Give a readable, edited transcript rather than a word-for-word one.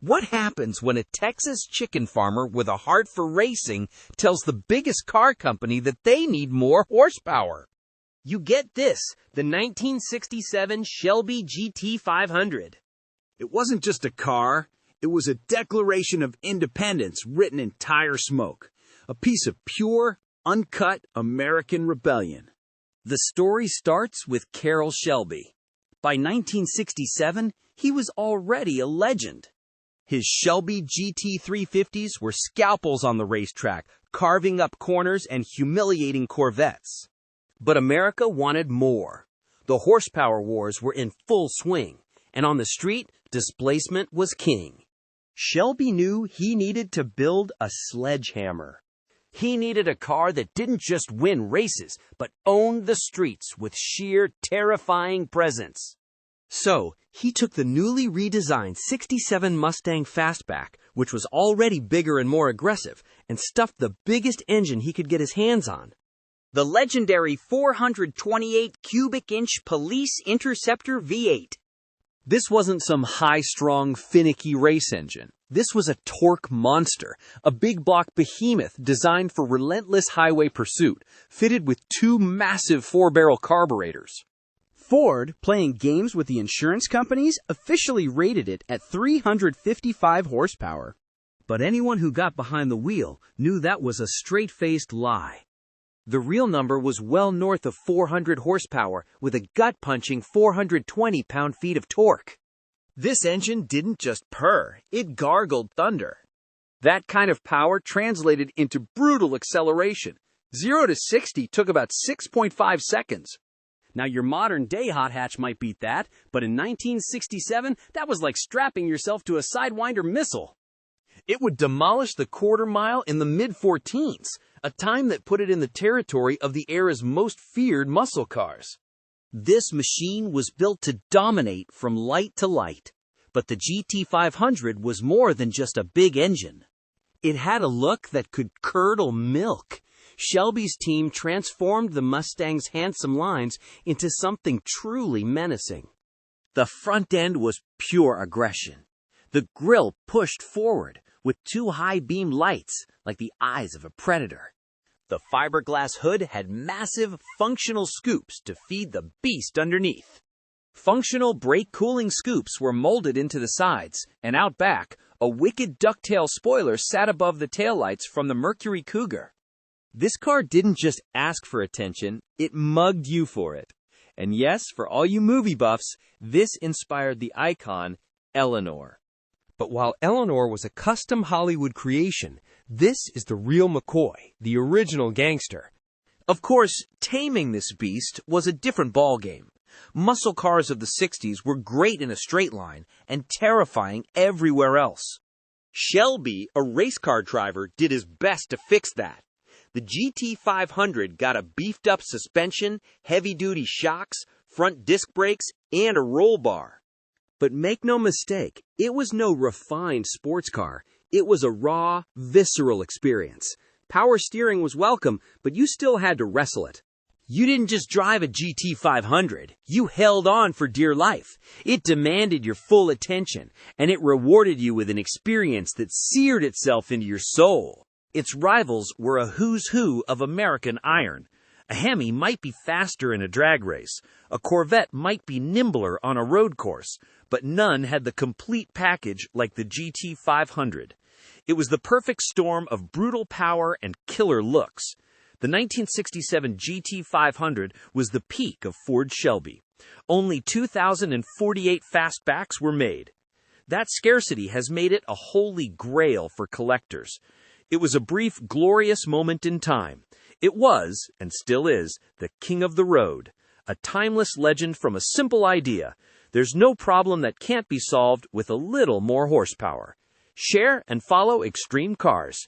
What happens when a Texas chicken farmer with a heart for racing tells the biggest car company that they need more horsepower? You get this, the 1967 Shelby Gt500. It wasn't just a car, it was a declaration of independence written in tire smoke. A piece of pure, uncut American rebellion. The story starts with Carroll Shelby. By 1967, he was already a legend. His Shelby GT350s were scalpels on the racetrack, carving up corners and humiliating Corvettes. But America wanted more. The horsepower wars were in full swing, and on the street, displacement was king. Shelby knew he needed to build a sledgehammer. He needed a car that didn't just win races, but owned the streets with sheer, terrifying presence. So, he took the newly redesigned '67 Mustang Fastback, which was already bigger and more aggressive, and stuffed the biggest engine he could get his hands on. The legendary 428 cubic inch Police Interceptor V8. This wasn't some high-strung, finicky race engine. This was a torque monster, a big-block behemoth designed for relentless highway pursuit, fitted with two massive 4-barrel carburetors. Ford, playing games with the insurance companies, officially rated it at 355 horsepower. But anyone who got behind the wheel knew that was a straight-faced lie. The real number was well north of 400 horsepower with a gut-punching 420 pound-feet of torque. This engine didn't just purr, it gargled thunder. That kind of power translated into brutal acceleration. 0 to 60 took about 6.5 seconds. Now, your modern-day hot hatch might beat that, but in 1967, that was like strapping yourself to a Sidewinder missile. It would demolish the quarter mile in the mid-14s, a time that put it in the territory of the era's most feared muscle cars. This machine was built to dominate from light to light, but the GT500 was more than just a big engine. It had a look that could curdle milk. Shelby's team transformed the Mustang's handsome lines into something truly menacing. The front end was pure aggression. The grille pushed forward with two high-beam lights like the eyes of a predator. The fiberglass hood had massive, functional scoops to feed the beast underneath. Functional brake-cooling scoops were molded into the sides, and out back, a wicked ducktail spoiler sat above the taillights from the Mercury Cougar. This car didn't just ask for attention, it mugged you for it. And yes, for all you movie buffs, this inspired the icon, Eleanor. But while Eleanor was a custom Hollywood creation, this is the real McCoy, the original gangster. Of course, taming this beast was a different ballgame. Muscle cars of the 60s were great in a straight line and terrifying everywhere else. Shelby, a race car driver, did his best to fix that. The GT500 got a beefed-up suspension, heavy-duty shocks, front disc brakes, and a roll bar. But make no mistake, it was no refined sports car. It was a raw, visceral experience. Power steering was welcome, but you still had to wrestle it. You didn't just drive a GT500. You held on for dear life. It demanded your full attention, and it rewarded you with an experience that seared itself into your soul. Its rivals were a who's who of American iron. A Hemi might be faster in a drag race. A Corvette might be nimbler on a road course, but none had the complete package like the GT500. It was the perfect storm of brutal power and killer looks. The 1967 GT500 was the peak of Ford Shelby. Only 2,048 fastbacks were made. That scarcity has made it a holy grail for collectors. It was a brief, glorious moment in time. It was, and still is, the king of the road, a timeless legend from a simple idea. There's no problem that can't be solved with a little more horsepower. Share and follow Extreme Cars.